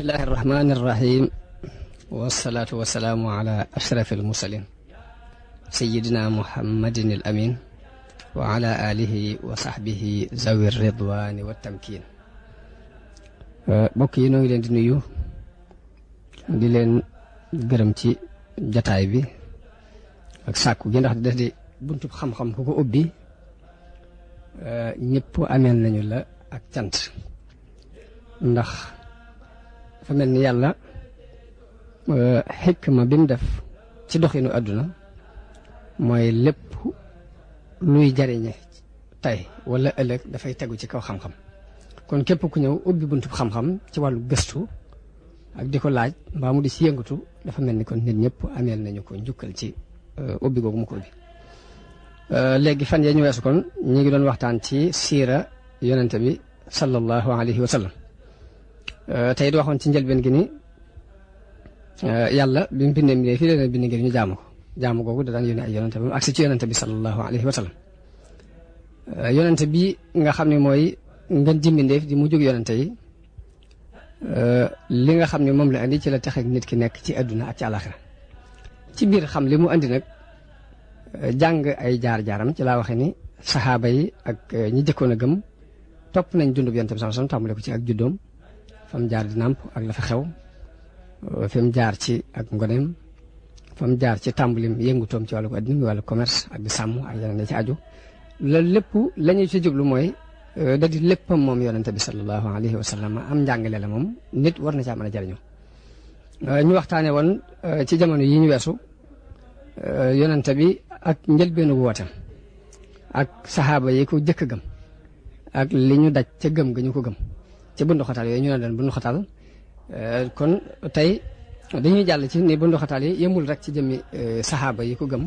bismillahi irrahmani irrahim wasalaatu wasalaamu ala ashraf almursalin sayidina muhammadin al amin wa ala alihi wa sahbihi zawi ridwani wa tamkin. mbokk yi noo ngi leen di nuyu di leen gërëm ci jataay bi ak sàkku gi ndax da di buntub xam-xam ku ko ubbi ñëpp ameel nañu la ak cant ndax dafa mel ni yàlla xikma bi mu def ci doxinu àdduna mooy lépp luy jariñe tey wala ëllëg dafay tegu ci kaw xam-xam. kon képp ku ñëw ubbi buntub xam-xam ci wàllu gëstu ak di ko laaj mbaa mu di si yëngatu dafa mel ni kon nit ñëpp ameel nañu ko njukkal ci ubbi googu mu ko ubbi. léegi fan yee ñu weesu kon ñu ngi doon waxtaan ci siira yonente bi sallallahu alayhi wa sallam. tey di waxoon ci njëlbeen gi ni yàlla bi mu bindee mbindee fii leen bind ngir ñu jaamu googu da daan yónnee ay yonente ba mu agsi ci yonente bi sallallahu alayhi wa sallam. yonente bi nga xam ne mooy ngeen jimbindeef di mu jóg yonente yi li nga xam ne moom la andi ci la tax nit ki nekk ci àdduna ak ci àlaxira ci biir xam li mu andi nag jàng ay jaar-jaaram ci laa waxe ni saxaaba yi ak ñi jëkkoon a gëm topp nañ dundub yonente bi sallallahu alayhi wa sallam tàmbale ko ci ak juddoom fa mu jaar di nàmp ak la fa xew fi mu jaar ci ak ngoneem fa mu jaar ci tàmbalim yëngutoom ci wàllu adduna wàllu commerce ak di sàmm ak yeneen ci aju loolu lépp la ñuy ci jublu mooy da di léppam moom yonente bi sallallahu alayhi wa sallam am njàngale la moom nit war na caa mën a jariñoo. ñu waxtaane woon ci jamono yi ñu weesu yonente bi ak njëlbeenu wootam ak saxaaba yi ko jëkk gëm ak li ñu daj ca gëm ga ñu ko gëm ci bundu xataal yooyu ñu ne leen bundu xataal kon tey dañuy jàll ci ni bundu xataal yi yëmul rek ci jëmmi saxaaba yi ko gëm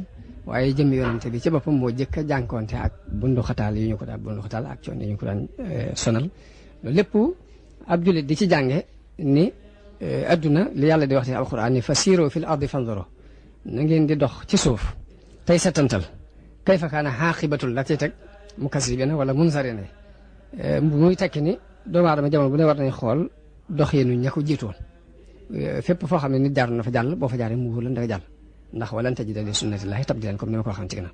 waaye jëmmi yonente bi ci boppam moo jëkk a jànkoonte ak bundu xataal yi ñu ko daan bundu xataal ak coon yi ñu ko daan sonal loolu lépp ab jullit di ci jànge ni adduna li yàlla di wax ci alquran ni fasiiroo fil ardi fanzuru na ngeen di dox ci suuf tey setantal kayfa kaana xaaqibatul la ci teg mukazzibina wala munzarina muy tekki ni doomu aadama jamono bu ne war nañ xool doxinu ña ko jiitoon fépp foo xam ne nit jaar na fa jàll boo fa jaaree mu wóor la nga jàll ndax walan tajida li sunnatillahi tabdilan comme ni ma ko waxoon ci ginnaaw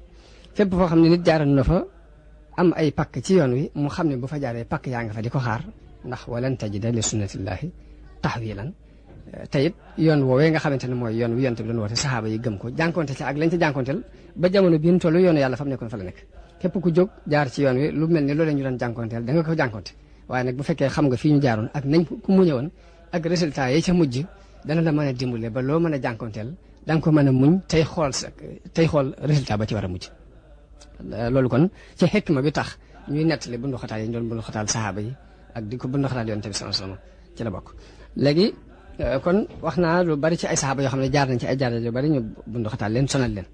fépp foo xam ne nit jaaral na fa am ay pakk ci yoon wi mu xam ne bu fa jaaree pakk yaa nga fa di ko xaar ndax walan tajida li sunnatillahi tahwilan te it yoon woowee nga xamante ne mooy yoon wi yonte bi doon woote saxaaba yi gëm ko jànkonte ci ak lañ ca jànkonteel ba jamono bii ñu toll yoonu yàlla fa mu nekkoon fa la nekk képp ku jóg jaar ci yoon wi lu mel ni loolee ñu doon jànkonteel da nga ko jànkonte waaye nag bu fekkee xam nga fii ñu jaaroon ak nañ ku mu ñëwoon ak résultat yi ca mujj dana la mën a dimbale ba loo mën a jànkonteel da nga ko mën a muñ tey xool résultat ba ci war a mujj. loolu kon ci xikma bi tax ñuy nettali bundu xataal yi ñu doon bundu xataal saxaaba yi ak di ko bundu xataal yonent bi sallallahu alayhi wasallam ci la bokk. léegi kon wax naa lu bari ci ay saxaaba yoo xam ne jaar nañ ci ay jaar yu bari ñu bundu xataal leen sonal leen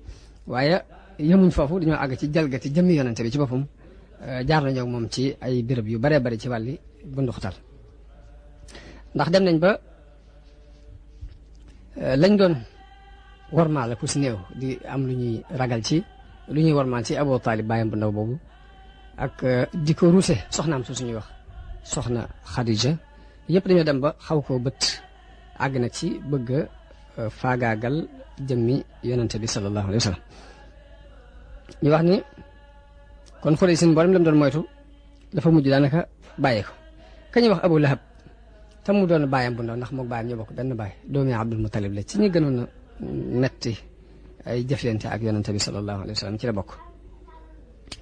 waaye yemuñ foofu dañoo àgg ci jalgati jëmmi yonent bi ci boppam. jaar nañoo ak moom ci ay béréb yu baree bari ci wàlli bundu xataal ndax dem nañ ba lañ doon warmaal ku si néew di am lu ñuy ragal ci lu ñuy warmaal ci Abu Talib bàyyam bu ndaw boobu ak di ko ruuse soxnaam su suñuy wax soxna Khadija yëpp dañoo dem ba xaw koo bët àgg na ci bëgg a faagaagal jëmmi yonente bi sallallahu alayhi wa sallam ñu wax ni kon Xuraysh seen mboolem lam doon moytu dafa mujj daanaka bàyyee ko ka ñuy wax Abu Lahab tam mu doon bàyyam bu ndaw ndax moom bàyyam ñoo bokk benn bàyyi doomi Abdul Muttalib la ci ñi gënoon a metti ay jëflante ak yonente bi sallallahu alayhi wa sallam ci la bokk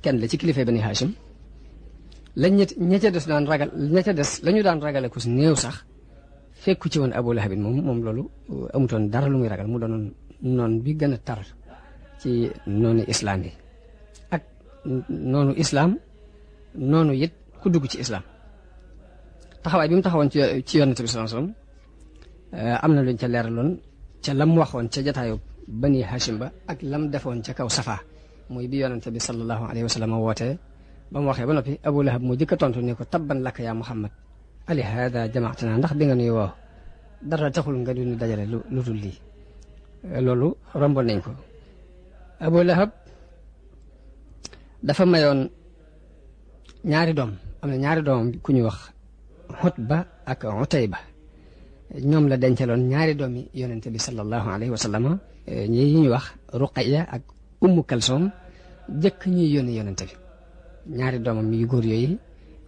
kenn la ci kilifay Bani Hashim lañ ña ca des daan ragal ña ca des la ñu daan ragale ku si néew sax fekku ci woon Abu Lahab moom loolu amutoon dara lu muy ragal mu doonoon noon bi gën a tar ci noonu islam yi ak noonu islam noonu it ku dugg ci islam taxawaay bi mu taxawoon ci yonente bi sallallahu alayhi wasallam am na luñ ca leeraloon ca lam waxoon ca jataayu Bani Hashim ba ak lam defoon ca kaw safa muy bi yonente bi sallallahu alayhi wasallam wootee ba mu waxee ba noppi Abu Lahab moo jëkk a tontu ne ko tabban laka yaa Muhammad ali hada jamaatana ndax di nga nuy woo dara taxul nga duñu dajale lu dul lii loolu romboon nañ ko Abu Lahab dafa mayoon ñaari doom am na ñaari doom ku ñuy wax Utba ak Utayba ñoom la dencaloon ñaari doomi yonente bi sallallahu alayhi wa sallam ñi ñuy wax Ruqayya ak Ummu Kalsoom jëkk ñuy yónni yonente bi ñaari doomam yu góor yooyu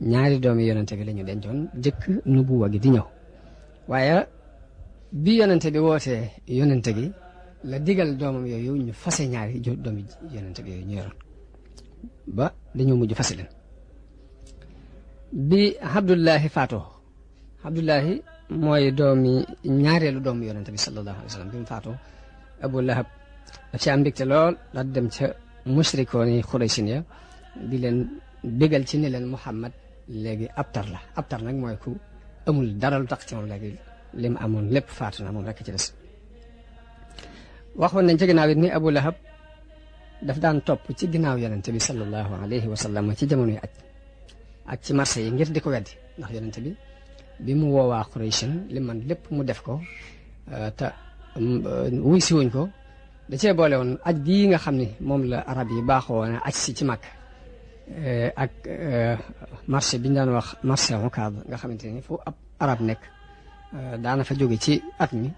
ñaari doomi yonente bi la ñu dencoon jëkk nubuwa gi di ñëw waaye bi yonente bi wootee yonente gi la digal doomam yooyu ñu fase ñaari doomi yonente bi yooyu ñu yoroon ba dañoo mujj fase leen bi Abdullahi faatoo Abdullahi mooy ñaareelu doomu yonente bi sallallahu alayhi wa sallam bi mu faatoo Abu Lahab daf ci am mbégte lool la dem ca musrikoon yi Xuraysin ya di leen bégal ci ni leen Muhammad léegi abtar la abtar nag mooy ku amul dara lu tax ci moom léegi li mu amoon lépp faatu na moom rekk ci des waxoon nañ ci ginnaaw it ni Abu Lahab daf daan topp ci ginnaaw yonente bi sallallahu alayhi wa sallam ci jamono yi ak ci marché yi ngir di ko weddi ndax yonente bi mu woowaa Qurayshin li man lépp mu def ko te wuy si wuñ ko da cee boole woon aj bii nga xam ni moom la arab yi baaxoo woon aj si ci Makka ak marché bi ñu daan wax marché Ukaad nga xamante ni fu ab arab nekk daana fa jóge ci at mi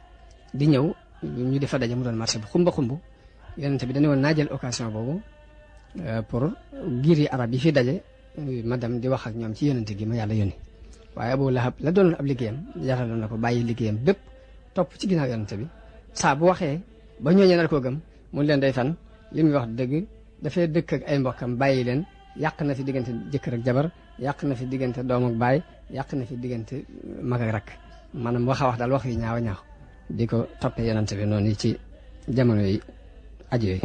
di ñëw ñu di fa daje mu doon marché bu xumba xumb yonente bi dañu woon naa jël occasion boobu pour giir yi arab yi fi daje ma dem di wax ak ñoom ci yonente gi ma yàlla yónni waaye Abu Lahab la doonoon ab liggéeyam jaraloon na ko bàyyi liggéeyam bépp topp ci ginnaaw yonente bi saa bu waxee ba ñooñee nar koo gëm mun leen day fan li muy wax dëgg dafay dëkk ak ay mbokkam bàyyi leen yàq na fi diggante jëkkër ak jabar yàq na fi diggante doom ak baay yàq na fi diggante mag ak rakk maanaam wax a wax daal wax yi ñaaw a ñaaw di ko toppee yonente bi noonu ci jamono yi aju yooyu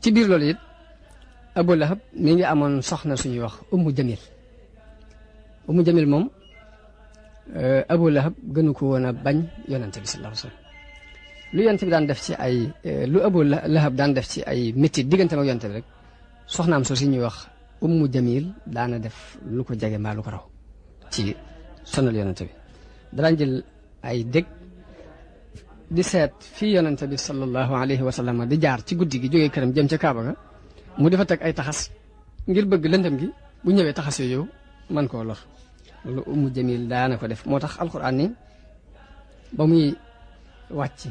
ci biir loolu it Abu Lahab mi ngi amoon soxna suñuy wax Ummu Jamil moom Abu Lahab gënu ko woon a bañ yonente bi sallallahu alayhi wa sallam lu yonente bi daan def ci ay lu Abu Lahab daan def ci ay métti diggante ak yonente bi rek soxnaam soo si ñuy wax Ummu Jamil daana def lu ko jege mbaa lu ko raw ci sonal yonente bi daan jël ay dég di seet fii yonente bi sallallahu alayhi wa sallam di jaar ci guddi gi jógee këram jëm ca Kaaba ga mu di fa teg ay taxas ngir bëgg lëndëm gi bu ñëwee taxas yooyu man koo lor loolu Ummu Jamil daana ko def moo tax alquran ni ba muy wàcc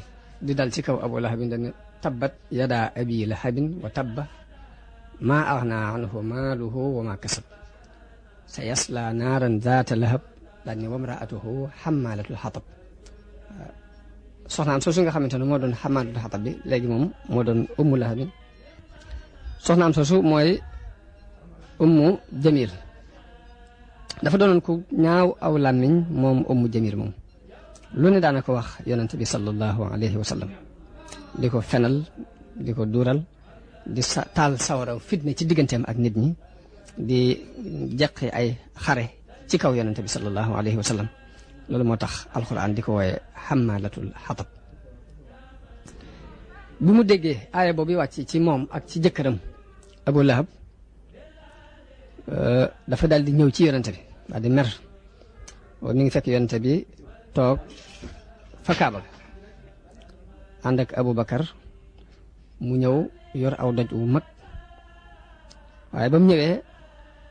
di dal ci kaw Abu Lahabin dana tabbat yada abi lahabin wa tabba maa aghnaa anhu maaluhu wa maa kasab sa yasla naaran zaata lahab daal ni wamraatuhu xammaalatul xatab soxnaam soosu nga xamante ne moo doon xammaalatul xatab bi léegi moom moo doon Ummu Lahabin soxnaam soosu mooy Ummu Jamil dafa doonoon ku ñaaw aw làmmiñ moom Ummu Jamil moom lu ne daana ko wax yonente bi sallallahu alayhi wa sallam di ko fenal di ko duural di taal sawaraw fitne ci digganteem ak nit ñi di jeqi ay xare ci kaw yonente bi sallallahu alayhi wa sallam loolu moo tax alquran di ko wooye xammaalatul xatab bi mu déggee aaya boobu wàcc ci moom ak ci jëkkëram Abu Lahab dafa daal di ñëw ci yonente bi daal di mer mi ngi fekk yonente bi toog fa Kaaba ga ànd ak Aboubacar mu ñëw yor aw doj wu mag waaye ba mu ñëwee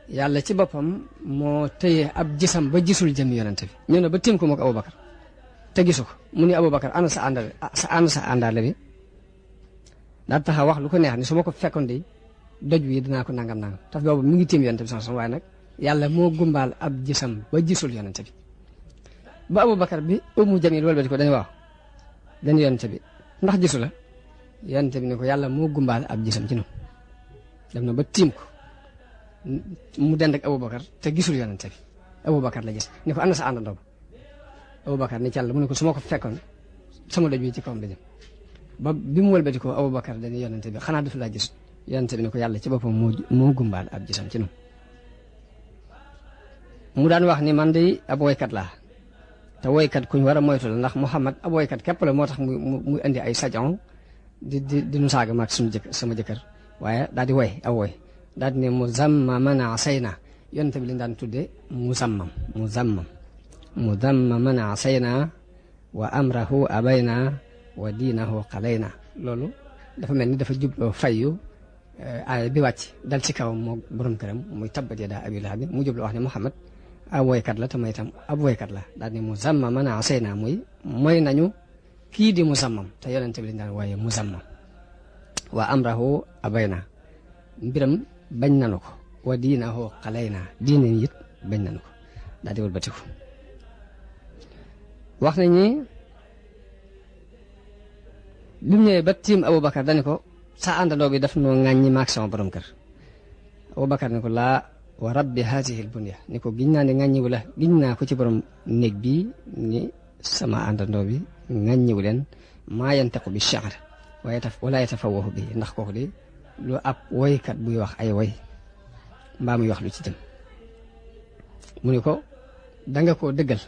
yàlla ci boppam moo téye ab gisam ba gisul jëm yonente bi ñëw na ba tiim ko moog Aboubacar te gisu ko mu ni Aboubacar ana sa àndaale bi daal taxaw wax lu ko neex ni su ma ko fekkoon de doj wi dinaa ko nangam taf boobu mi ngi tiim yonente bi sama waaye nag yàlla moo gumbaal ab gisam ba gisul yonente bi ba Aboubacar bi Ummu Jamil wëlbati ko dañu waaw dañu yonente bi ndax gisu la yonente bi ne ko yàlla moo gumbaal ab gisam ci noonu dem na ba tiim ko mu dend ak Aboubacar te gisul yonente bi Aboubacar la gis ne ko ana sa àndandoo ba Aboubacar ni ci yàlla mu ne ko su ma ko fekkoon sama doj bi ci kawam la jëm ba bi mu wëlbati ko Aboubacar dañu yonente bi xanaa dafa laa gis yonente bi ne ko yàlla ci boppam moo gumbaal ab gisam ci noonu mu daan wax ni man de ab woykat laa te woykat kuñ war a moytu la ndax Muhammad ab woykat képp la moo tax mu indi ay sajon di nu saaga maag sama jëkkër waaye daal di woy aw woy daal di ne muzammaman asayna yonente bi lañ daan tuddee muzammaman asayna wa amrahu abayna wa diinahu qalayna loolu dafa mel ni dafa jubloo fayyu aaya bi wàcc dal ci kawam moo borom këram muy tabbat yadaa abii lahabin mu jubloo wax ne Muhammad ab woykat la te may itam ab woykat la daal ni muzammaman asayna muy mooy nañu kii di muzammam te yonente bi lañ daan waaye muzammam wa amrahu abayna mbiram bañ nanu ko wa diinahu qalayna diine it bañ nanu ko daal di wëlbatiku wax nañ ni bi mu ñëwee ba tiim Aboubacar dani ko sa àndandoo bi daf noo ŋàññi maag sama borom kër Aboubacar ni ko laa wa rabbi haatihi lbunya ni ko giñ naa ne ŋàññiwu la giñ naa ko ci borom néeg bii ni sama àndandoo bi ŋàññiwu leen maa yantiqu bi sha'r wala yatafawahu bi ndax kooku di lu ab woykat buy wax ay woy mbaa muy wax lu ci jëm mu ni ko danga koo dëggal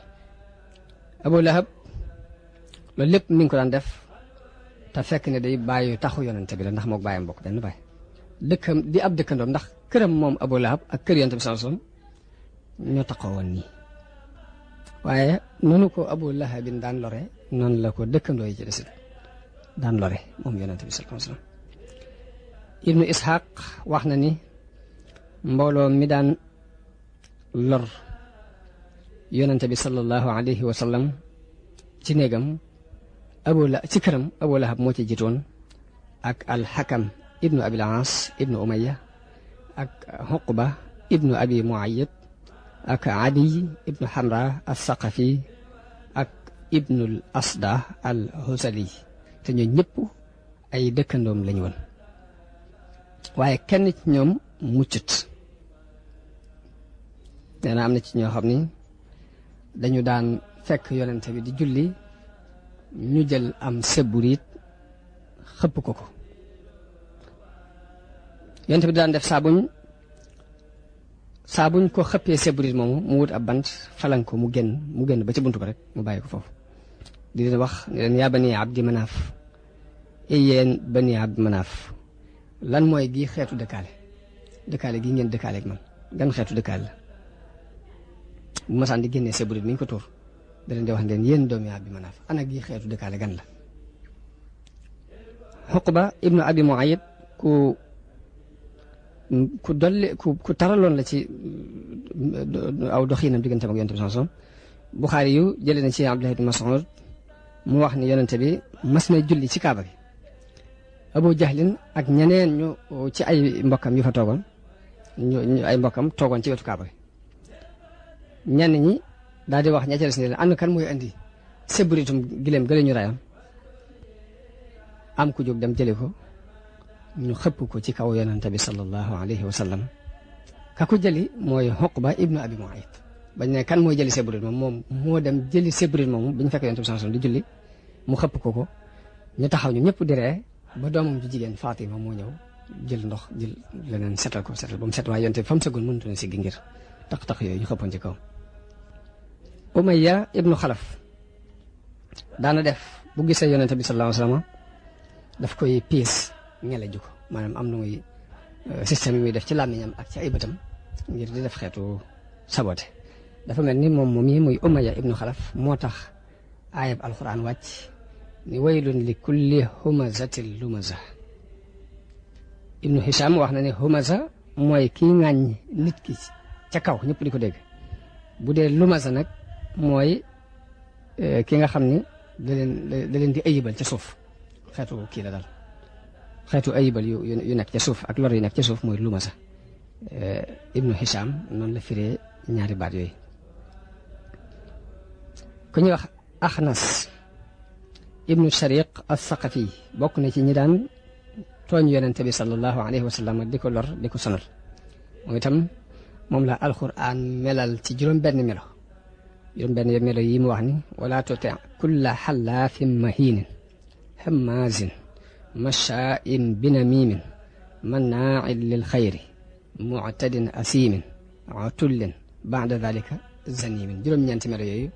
Abu Lahab loolu lépp mi ngi ko daan def te fekk ne day bàyyi taxu yonente bi la ndax mook bàyyam bokk benn bàyyi dëkkam di ab dëkkandoom ndax këram moom Abu Lahab ak kër yonente bi sallallahu alayhi wasallam ñoo taxoo woon nii waaye noonu ko Abu Lahabin daan lore noonu la ko dëkkandoo yi ci desit daan lore moom yonente bi sallallahu alayhi wasallam Ibnu Ishaq wax na ni mbooloo mi daan lor yonente bi sallallahu alayhi wa sallam ci néegam ci këram Abu Lahab moo ci jiitoon ak al-Hakam ibnu Abil Aas ibnu Umayya ak Uqba ibnu Abi Muayyid ak Adi ibnu Hamra as-Saqafi ak ibnu al-Asda al-Husali te ñoo ñëpp ay dëkkandoom lañu woon waaye kenn ci ñoom muccut nee na am na ci ñoo xam ni dañu daan fekk yonente bi di julli ñu jël am sebburit xëpp ko yonente bi daan def saa buñ ko xëppee sebburit moomu mu wut ab bant falan ko mu génn ba ca buntu ko rek mu bàyyi ko foofu di leen wax ne leen yaa bani abdi manaaf yéen bani abdi manaaf lan mooy gi xeetu dëkkaale gi ngeen dëkkaale ak man gan xeetu dëkkaale la bu masaan di génnee sebburit mi ngi ko tuur da leen di wax ne leen yéen doomi Abdi Manaaf ana gi xeetu dëkkaale gan la Uqba ibnu Abi Muayyid ku taraloon la ci aw doxiinam diggante ak yonente bi sallallahu alayhi wasallam Buxaari yu jëlee na ci Abdullah ibn Mas'ud mu wax ni yonente bi mas na julli ci kaaba gi Abu Jahlin ak ñeneen ñu ci ay mbokkam yu fa toogoon ñu ay mbokkam toogoon ci wetu kaaba gi ñenn ñi daal di wax ña ca des ne leen ànd kan mooy andi seburitum gileem gële ñu rayoon am ku jóg dem jëli ko ñu xëpp ko ci kaw yonente bi sallallahu alayhi wa sallam ka ko jëli mooy Uqba ibnu Abi Mu'ayt bañ ne kan mooy jëli seburit moom moo dem jëli seburit moomu bi ñu fekk yonente bi sallallahu alayhi wa sallam di julli mu xëpp ko ñu taxaw ñu ñëpp di ree ba doomam ju jigéen Fatima moo ñëw jël ndox jël leneen setal ba mu set waaye yonente bi fa mu segoon mënutu na si gi ngir tax yooyu ñu xëppoon ci kaw Umayya ibnu Xalaf daana def bu gisee yonente bi sallallahu alayhi wasallam daf koy piis ngeleju ko maanaam am na muy système yi muy def ci làmmiñam ak ci ay bëtam ngir di def xeetu sabote dafa mel ni moom yi muy Umayya ibnu Xalaf moo tax aayab alquran wàcc ni waylun li kulli humazatil lumaza ibnu Hisham wax na ne humaza mooy kii ŋàññ nit ki ca kaw ñëpp di ko dégg bu dee lumaza nag mooy ki nga xam ni da leen di ayibal ca suuf xeetu kii la daal xeetu ayibal yu nekk ca suuf ak lor yu nekk ca suuf mooy lumaza ibnu Hisham noonu la firee ñaari baat yooyu ku ñuy wax Axnas ibnu Shariq as-Saqafi bokk na ci ñi daan tooñ yonente bi sallallahu alayhi wa sallam di ko lor di ko sonal moom itam moom la alquran melal ci juróom-benn melo yi mu wax ni wala tuti kulla xallaafin mahiinin hammaazin mashaa'in binamiimin mannaa'in lil xayri mu'tadin asiimin utullin ba'da dhalika zaniimin juróom-ñeenti melo yooyu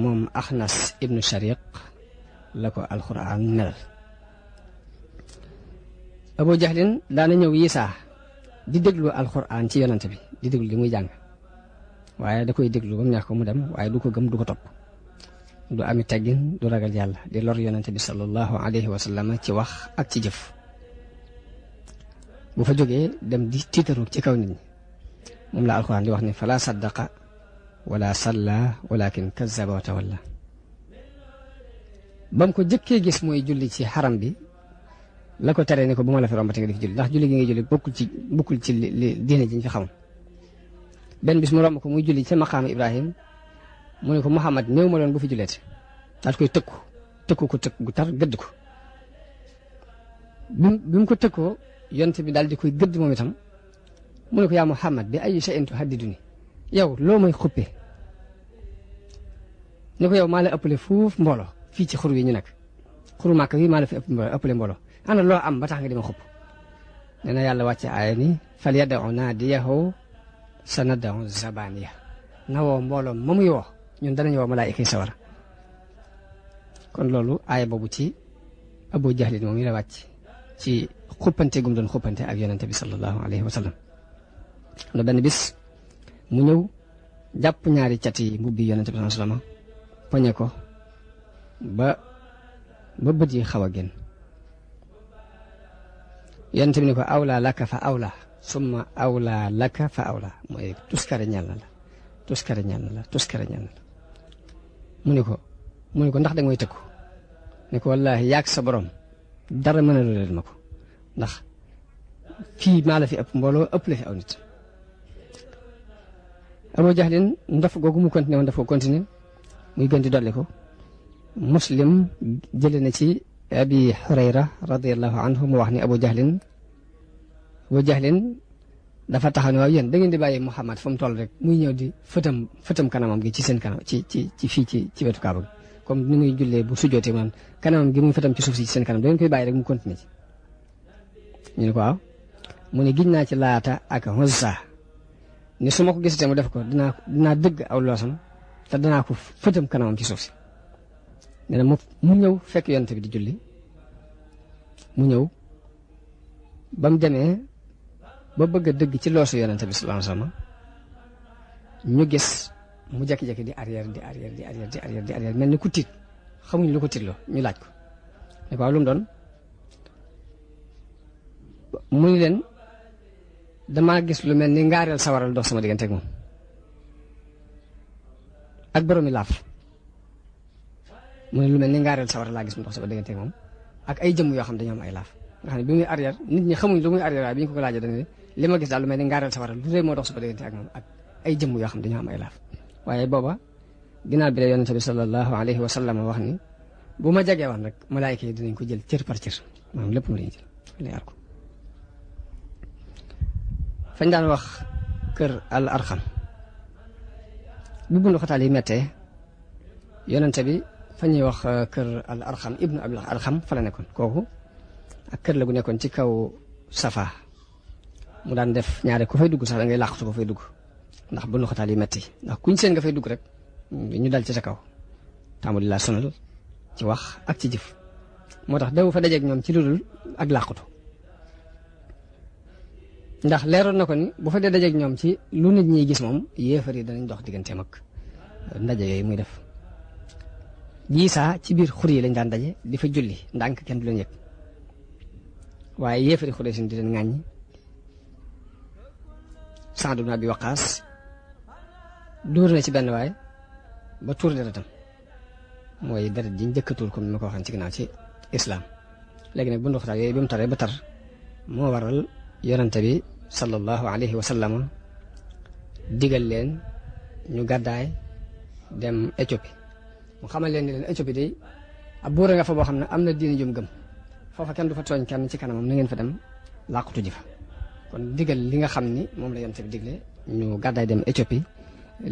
moom Axnas ibnu Shariq la ko alquran melal Abu Jahlin daana ñëw yisaa di déglu alquran ci yonante bi di déglu li muy jàng waaye da koy déglu ba mu neex ko mu dem waaye du ko gëm du ko topp du ami teggin du ragal yàlla di lor yonante bi sallallahu alayhi wa sallam ci wax ak ci jëf bu fa jógee dem di tiitaru ci kaw nit ñi moom la alxuraan di wax ni fala saddaqa wala salla walakin kazzaba wa tawalla bam ko jëkkee gis mooy julli ci xaram bi la ko tere ni ko bu ma la fi rombati nga di fi julli ndax julli gi ngay julli bokkul ci li diine ji ñu fi xamoon benn bis mu romb ko muy julli ca maqaama Ibrahim mu ne ko Muhammad néew ma doon bu fi julleeti daal koy tëkku ko tëkk gu tar gëdd ko bi mu ko tëkkoo yonte bi daal di koy gëdd moom itam mu ne ko yaa Muhammad bi ay shay'in tuhaddiduni yow loo may xuppe ni ko yow maa la ëppale fuuf mbooloo fii ci xur wi ñu nekk xuru Màkka wi maa la fi ëppale mbooloo ana loo am ba tax nga di ma xupp nee na yàlla wàcce aaya ni fal yad'u naadiyahu sanad'u zabaniya na woo mbooloo ma muy woo ñun danañu woo malaayika yi sawara kon loolu aaya boobu ci Abu Jahlin moom yi la wàcc ci xuppante gum doon xuppante ak yonente bi sallallahu alayhi wa sallam na benn bis mu ñëw jàpp ñaari cat yi mbubbi yonente bi sallallahu alayhi wa sallam poñe ko ba bët yi xaw a génn yonente bi ni ko awla laka fa awla summa awla laka fa awla mooy tuskare ñal na la tuskare ñal na la tuskare ñal na la mu ni ko ndax da nga may tëkku ni ko wallaahi yaag sa borom dara mën a lu leen ma ko ndax fii maa la fi ëpp mbooloo ëpp la fi aw nit Abu Jahlin ndaf googu mu continué woon daf ko continué muy gën di dolli ko Muslim jële na ci Abi Hurayra radiyallahu anhu mu wax ni Abu Jahlin dafa taxaw ne waaw yéen da ngeen di bàyyi Muhammad fu mu toll rek muy ñëw di fëtam kanamam gi ci seen kanam ci fii ci wetu Kaaba gi comme ni muy jullee bu sujjootee man kanamam gi muy fëtam ci suuf si ci seen kanam da ngeen koy bàyyi rek mu continué ci ñu ne ko waaw mu ne giñ naa ci Laata ak Uzza ni su ma ko gisatee mu def ko dinaa dëgg aw loosam te danaa ko fëtam kanamam ci suuf si nee na mu ñëw fekk yonent bi di julli mu ñëw ba mu demee ba bëgg a dëgg ci loosu yonent bi sallallahu alayhi wasallam ñu gis mu jékki-jékki di arrière mel ni ku tiit xamuñu lu ko tiitloo ñu laaj ko ne ko waaw lu mu doon mu ni leen damaa gis lu mel ni ngaareel sawaral dox sama diggante ak moom ak boroomi laaf mu ne lu mel ni ngaareel sawaral laa gis mu dox sama diggante ak moom ak ay jëmm yoo xam dañoo am ay laaf nga xam ne bi muy arrière nit ñi xamuñ lu muy arrière waaye bi ñu ko laajee dañu ne li ma gis daal lu mel ni ngaareel sawaral lu rëy moo dox sama diggante ak moom ak ay jëmm yoo xam dañoo am ay laaf waaye booba ginnaaw bi la yonente bi sallallahu alayhi wa sallam wax ni bu ma jegee woon rek malaayika yi dinañ ko jël cër par cër maanaam lépp mu lañu jël leer ko fañ daan wax kër al arxam bu bundu xataal yi mettee yonente bi fa ñuy wax kër al arxam ibnu abil arxam fa la nekkoon kooku ak kër la gu nekkoon ci kaw safa mu daan def ñaare ku fay dugg sax da ngay làqatu ko fay dugg ndax bundu xataal yi metti ndax kuñ seen nga fay dugg rek ñu dal ci sa kaw tàmbali laa sonal ci wax ak ci jëf moo tax daw fa dajeeg ñoom ci lu dul ak làqatu ndax leeroon na ko ni bu fa dee dajeeg ñoom ci lu nit ñi gis moom yéefar yi danañ dox digganteem ak ndaje yooyu muy def jiisaa ci biir xur yi lañ daan daje di fa julli ndànk kenn du leen yëg waaye yéefari xuree sin di leen ŋàññi Saad ibn Abi Waqaas dóor na ci benn waay ba tuur deretam mooy deret ji njëkk a tuur comme ni ma ko waxee ci ginnaaw ci islam léegi nag bu ndoxtaal yooyu bi mu taree ba tar moo waral yonante bi sallallahu alayhi wa sallam digal leen ñu gàddaay dem Éthiopie mu xamal leen ni leen Éthiopie day ab buur nga fa boo xam ne am na diine jum gëm foofa kenn du fa tooñ kenn ci kanamam na ngeen fa dem làqutu ji fa kon digal li nga xam ni moom la yonante bi digle ñu gàddaay dem Éthiopie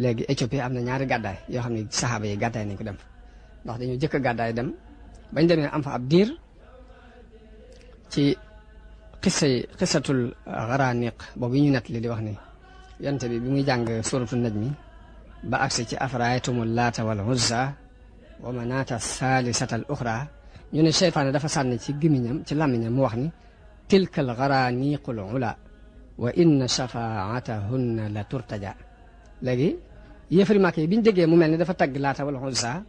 léegi Éthiopie am na ñaari gàddaay yoo xam ne saxaaba yi gàddaay nañ ko dem ndax dañoo jëkk a gàddaay dem bañ demee am fa ab diir ci xisatul xaraaniq boobu yi ñu nett li di wax ni yonante bi muy jàng suratu najmi ba agsi ci afraaytumul laata wal uzza wa manaata saalisata al uxra ñu ne seytaane dafa sànni ci gémmiñam ci làmmiñam mu wax ni tilkal xaraaniqul ula wa inna shafaatahunna la turtaja léegi yéefari Màkka yi bi ñu déggee mu mel ni dafa tagg laata wal uzza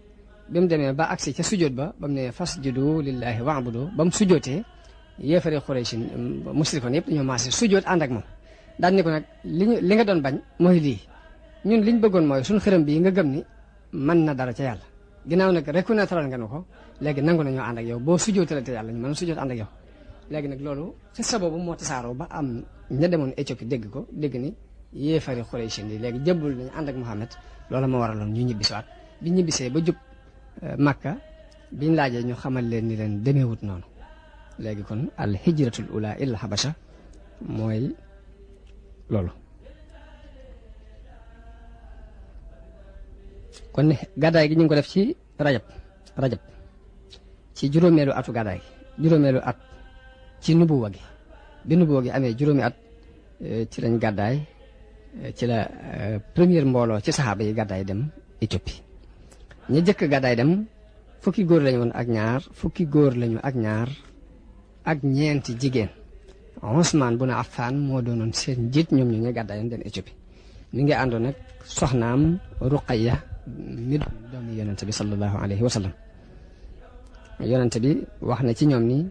bi mu demee ba agsi ca sujjóot ba mu ne fasjudu lillahi wa'budu ba mu sujjóotee yéefari Xuraysh musrikoon yëpp dañoo maase sujjóot ànd ak moom daan ni ko nag li nga doon bañ mooy lii ñun liñ bëggoon mooy suñu xërëm bii nga gëm ni mën na dara ca yàlla ginnaaw nag reconnaître nga nu ko léegi nangu nañoo ànd ak yow boo sujjóotale te yàlla ñu mën a sujjóot ànd ak yow léegi nag loolu xissa boobu moo tasaaroo ba am ña demoon Éthiopie dégg ni yéefari Quraysh yi léegi jëbbul nañu ànd ak Muhammad loolu moo waraloon ñu ñibbisiwaat bi ñibbisee ba jub Makka biñ laajee ñu xamal leen ni leen demeewut noonu léegi kon al hijratul ula illa habasha mooy loolu kon gàddaay gi ñu ngi ko def ci rajab ci juróomeelu atu gàddaay gi juróomeelu at ci nubuwa gi bi nubuwa gi amee juróomi at ci lañ gàddaay ci la première mbooloo ci saxaaba yi gàddaay dem Éthiopie ñi jëkk gàddaay dem fukki góor lañu woon ak ñaar ak ñeenti jigéen Usmaan bun Affaan moo doonoon seen njiit ñoom ñu gàddaayoon dem Éthiopie mi ngi àndoon nag soxnaam Ruqayya mi doomi yonente bi sallallahu alayhi wa sallam yonente bi wax na ci ñoom ni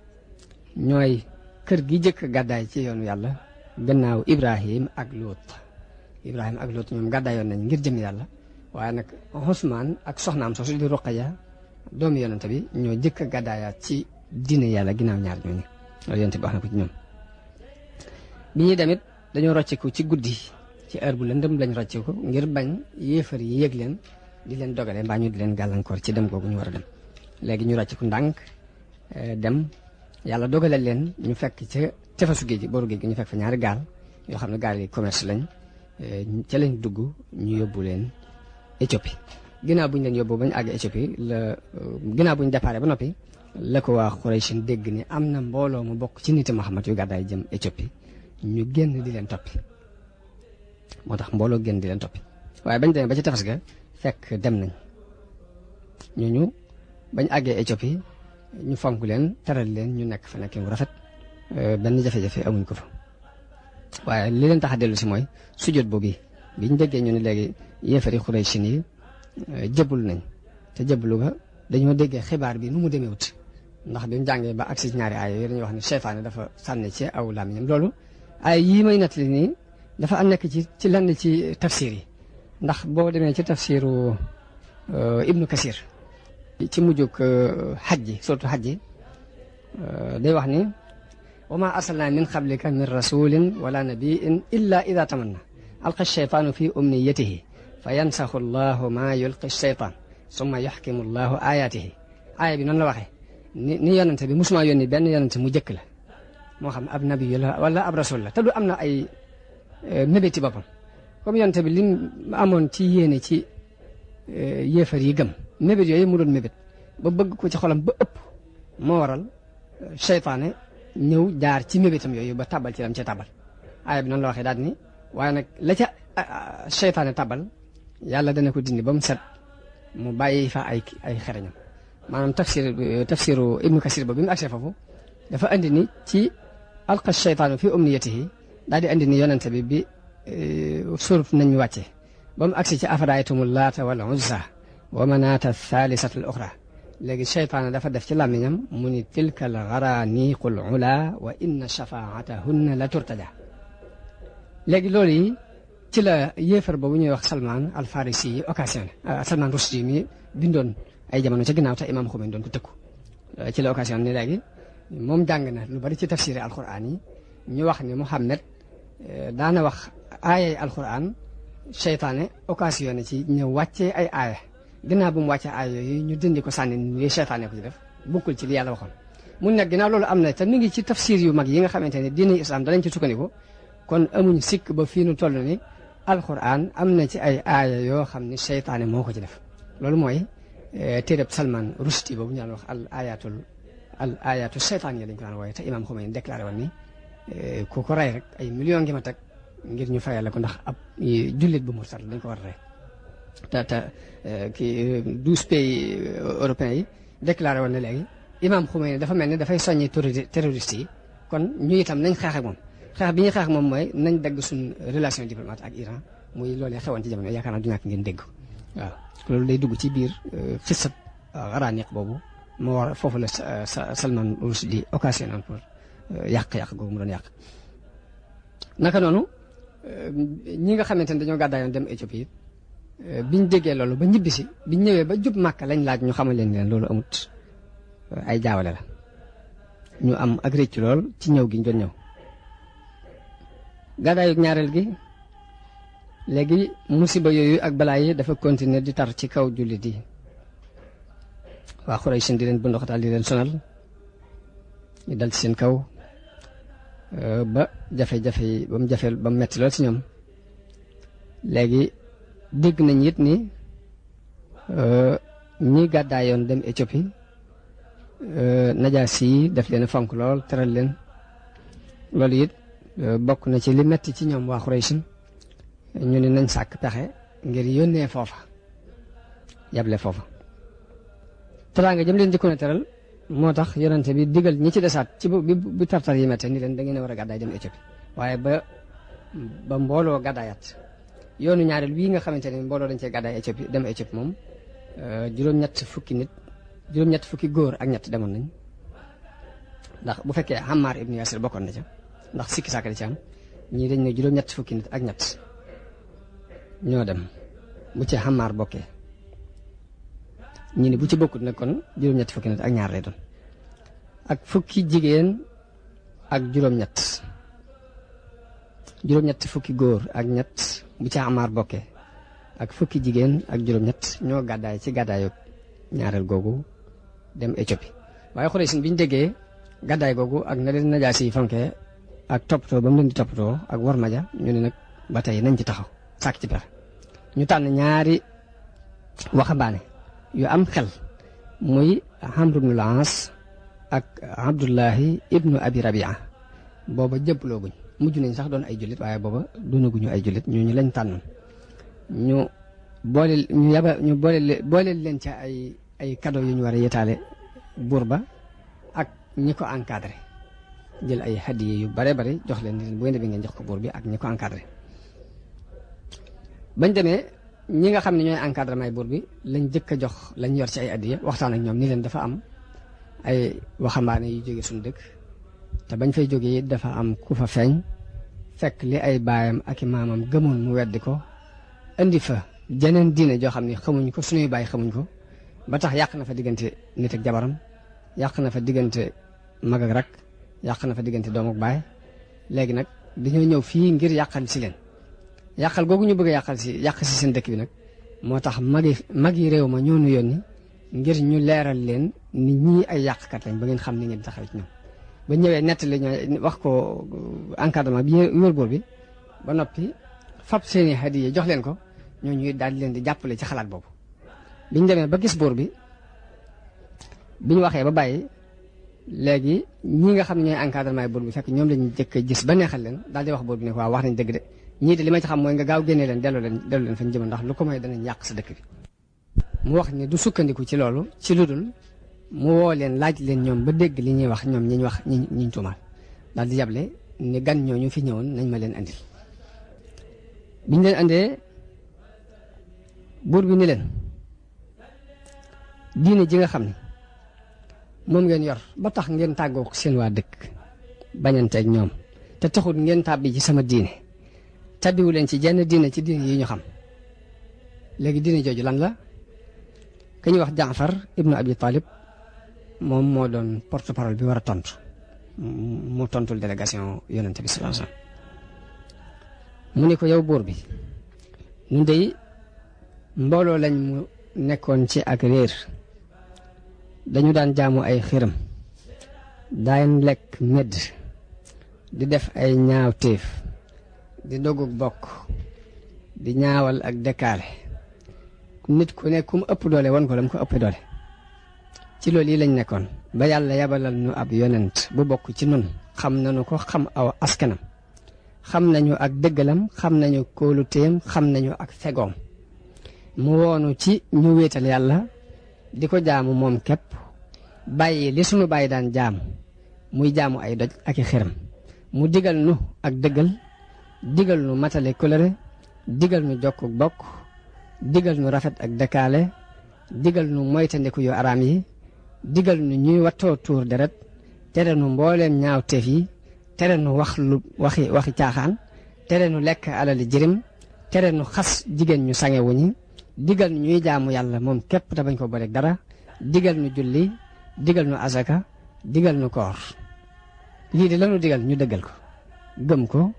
ñooy kër gi jëkk gàddaay ci yoonu yàlla gannaaw Ibrahim ak Luut ñoom gàddaayoon nañ ngir jëm yàlla waaye nag Usmaan ak soxnaam soosu di Ruqayya doomi yonente bi ñoo jëkk gàddaayaat ci diine yàlla ginnaaw ñaar ñooñu loolu yonente bi wax na ko ci ñoom bi ñuy demit dañoo rocceeku ci guddi ci heure bu lëndëm lañ rocceeku ngir bañ yéefar yi yëg leen di leen dogale mbaa ñu di leen gàllankoor ci dem googu ñu war a dem léegi ñu rocceeku ndànk dem yàlla dogale leen ñu fekk ca tefesu géej gi booru géej gi ñu fekk fa ñaari gaal yoo xam ne gaal yi commerce lañ ca lañ dugg ñu yóbbu leen Éthiopie ginnaaw bu ñu leen yóbbu bañ àgg Éthiopie ginnaaw bu ñu déparé ba noppi la ko waa Quraysh dégg ni am na mbooloo mu bokk ci niti Muhammad yu gàddaay jëm Éthiopie ñu génn di leen toppi moo tax mbooloo génn di leen toppi waaye bañ demee ba ci tefes ga fekk dem nañ ñooñu bañ àggee Éthiopie ñu fonk leen teral leen ñu nekk fa nekkin bu rafet benn jafe-jafe amuñ ko fa waaye li leen tax a dellu si mooy sujjóot boobu bi ñu déggee ñu ne léegi yéefari Quraysh yi jëbbul nañ te jëbbulu ga dañoo déggee xibaar bi nu mu demee wut ndax bi mu jàngee ba agsi ñaari aaya yooyu dañuy wax ne seytaane dafa sànni ci aw làmmiñam loolu ay yii may nettali nii dafa am nekk ci lenn ci tafsir yi ndax boo demee ci tafsiru Ibnu Kasir ci mujjug xaj ji surtout xaj ji day wax ni wa ma arsalna min qablika min rasulin wala nabiin illa ida tamanna alqa sheytaanu fi umniyatihi fa yansaxu llahu ma yulqi sheytaan summa yaxkimu llahu ayatihi aaya bi noonu la waxee ni yonente bi musuma yónni benn yonente mu jëkk la moo xam ab nabi la wala ab rasul la te du am na ay mébéti boppam comme yonente bi lim amoon ci yéene ci yéefar yi gëm mébét yooyu mu doon mébét ba bëgg ko ci xolam ba ëpp moo waral seytaane ñëw jaar ci mébétam yooyu ba tabal ci lam ca tabal aaya bi noonu la waxee daal ni waaye nag la ca seytaane tabal yàlla dana ko dindi ba mu set mu bàyyi fa ay xereñam maanaam tafsiru Ibnu Kasir ba bi mu agsee foofu dafa andi ni ci alqa sheytaanu fi umniyatihi daal di andi ni yonente bi surut nañ ñu wàcce ba mu agsi ci afaraytumu laata wal uzza wa manaata thaalisata al uxra léegi seytaane dafa def ci làmmiñam mu ni tilka al garaniqul ula wa inna shafaatahunna la turtaja léegi loolu yi ci la yéefar boobu ñuy wax Salman al Farisi yi occasionné Salman Rushdie mi bindoon ay jamono ca ginnaaw te Imam Khomeini doon ko tëkku ci la occasion ni léegi moom jàng na lu bari ci tafsiri alquran yi ñu wax ni Muhammad daana wax aayay alquran seytaane occasionné ci ñëw wàccee ay aaya ginnaaw bu mu wàccee aaya yooyu ñu dindi ko sànni li seytaane ko ci def bokkul ci li yàlla waxoon mun nag ginnaaw loolu am na te mi ngi ci tafsir yu mag yi nga xamante ne diine islam danañ ci sukkandiku kon amuñ sikk ba fii nu toll ni alquran am na ci ay aaya yoo xam ni seytaane moo ko ci def loolu mooy téereb Salman Rushdie boobu ñu daan wax al ayatu seytaan yi dañ ko daan wooye te Imam Khomeini déclaré woon ni ku ko rey rek ay millions ngi ma teg ngir ñu fayal la ko ndax ab jullit bu murtad dañ ko war a rey te kii 12 pays européens yi déclaré woon ne léegi Imam Khomeini dafa mel ni dafay soññi terroriste yi kon ñu itam nañ xeex ak moom xeex bi ñuy xeex ak moom mooy nañ dagg suñ relation diplomate ak Iran muy loolee xewoon ci jamono yaakaar naa du ñàkk ngeen dégg waaw loolu day dugg ci biir xisab xaraaniq boobu moo war foofu la Salman Rushdie occasion pour yàq-yàq googu mu doon yàq naka noonu ñi nga xamante ne dañoo gàddaayoon dem Éthiopie biñ déggee loolu ba ñibbisi biñ ñëwee ba jub Màkka lañ laaj ñu xamal leen loolu amut ay jaawale la ñu am ak rëcc lool ci ñëw gi ñu doon ñëw. gàddaayu ñaareel gi léegi musiba yooyu ak balaa yi dafa continuer di tar ci kaw jullit yi waa Xuraysh di leen bunduxatal di leen sonal ñu dal ci seen kaw ba jafe-jafe yi ba mu jafe ba mu metti lool ci ñoom. léegi dégg nañ it ni ñi gàddaayoon dem Éthiopie Najaasi yi daf leen fonk lool teral leen loolu it bokk na ci li metti ci ñoom waa Xuraysh ñu ne nañ sàkk pexe ngir yónnee foofa yable foofa teraanga jëm leen jëkkoon a teral moo tax yonente bi digal ñi ci desaat ci bu tartar yi mette ni leen da ngeen a war a gàddaay dem Éthiopie waaye ba mbooloo gàddaayaat yoonu ñaareel bii nga xamante ne mbooloo dañ cee gàddaay Éthiopie dem Éthiopie moom juróom-ñett fukki góor ak ñett demoon nañ ndax bu fekkee Ammar ibn Yasir bokkoon na ca ndax sikki sàkk di ci am ñii dañ ne juróom-ñett fukki nit ak ñett ñoo dem bu ci Ammar bokkee ñi ne bu ci bokkut nag kon juróom-ñett fukki nit ak ñaar lay doon ak fukki jigéen ak juróom-ñett fukki góor ak ñett bu ci Ammar bokkee ak fukki jigéen ak juróom-ñett ñoo gàddaay ci gàddaayu ñaareel googu dem Éthiopie waaye Xuraysh bi ñu déggee gàddaay googu ak na leen Najaasi yi fonkee ak toppatoo ba mu leen di toppatoo ak war maja ñu ne nag ba tey nañ ci taxaw sàkk ci pexe ñu tànn ñaari waxambaane yu am xel muy Amr ibnul Aas ak Abdullahi ibnu Abi Rabia booba jëppalooguñ mujj nañ sax doon ay jullit waaye booba doonaguñu ay jullit ñu lañ tànnoon ñu boole leen ca ay cadeau yu ñu war a yetaale buur ba ak ñi ko encadré jël ay hadiye yu bare bare jox leen bu ngeen demee ngeen jox ko buur bi ak ñi ko encadré bañ demee ñi nga xam ne ñooy encadrement buur bi lañ jëkk a jox lañ yor ci ay hadiye waxtaan ak ñoom ni leen dafa am ay waxambaane yu jóge suñu dëkk te bañ fay jógee dafa am ku fa feeñ fekk li ay baayam ak i maamam gëmoon mu weddi ko indi fa jeneen diine joo xam ne xamuñ ko suñuy baay xamuñ ko ba tax yàq na fa diggante nit ak jabaram yàq na fa diggante mag ak rak yàq na fa diggante doom ak baay léegi nag dañoo ñëw fii ngir yàqal si leen yàqal googu ñu bëgg a yàq si seen dëkk bi nag moo tax mag yi réew ma ñoo nu yónni ngir ñu leeral leen ni ñii ay yàqkat lañ ba ngeen xam ni ngeen taxaw ci ñoom ba ñëwee nettali ñoo wax ko encadrement bi wër buur bi ba noppi fab seeni hadiya jox leen ko ñooñu daal di leen di jàppale ci xalaat boobu biñ demee ba gis buur bi biñ waxee ba bàyyi léegi ñi nga xam ne ñooy encadrement buur bi fekk ñoom lañu jëkk a gis ba neexal leen daal di wax buur bi ne ko waaw wax nañ dëgg de ñii de li ma ci xam mooy nga gaaw génnee leen delloo leen fañ jëm ndax lu ko may danañ yàq sa dëkk bi mu wax ne du sukkandiku ci loolu ci lu dul mu woo leen laaj leen ñoom ba dégg li ñuy wax ñoom ñi ñu wax ñiñ tuumaal daal di yable ni gan ñooñu fi ñëwoon nañ ma leen andil biñ leen andee buur bi ni leen diine ji nga xam ne moom ngeen yor ba tax ngeen tàggoo seen waa dëkk bañanteeg ñoom te taxul ngeen tàbbi ci sama diine tàbbiwu leen ci jenn diine ci diine yi ñu xam léegi diine jooju lan la ka ñuy wax Jaafar ibnu Abi Talib moom moo doon porte parole bi war a tontu mu tontul délégation yonente bi sallallahu alayhi wasallam mu ne ko yow buur bi ñun dey mbooloo lañ mu nekkoon ci ak réer dañu daan jaamu ay xiram daan lekk medd di def ay ñaawteef di dogug bokk di ñaawal ak dekkaale nit ku ne kum ëpp doole won ko lam ko ëpp doole ci loolu yi lañ nekkoon ba yàlla yabalal ñu ab yonent bu bokk ci nun xam nañu ko xam aw askanam xam nañu ak dëggalam xam nañu kóoluteem xam nañu ak fegoom mu woonu ci ñu wéetal yàlla di ko jaamu moom képp bàyyi li sunu bàyyi daan jaamu muy jaamu ay doj ak i xiram mu digal nu ak dëggal digal nu matale kolëre digal nu jokk bokk digal nu rafet ak dëkkaale digal nu moytandiku yu araam yi digal nu ñuy wattoo tuur deret tere nu mbooleem ñaaw teef yi tere nu wax lu waxi caaxaan tere nu lekk alali jirim tere nu xas jigéen ñu sange wuñi digal nu ñuy jaamu yàlla moom képp te bañ ko booleeg dara digal nu julli digal nu azaka digal nu koor lii de lanu digal ñu dëggal ko gëm ko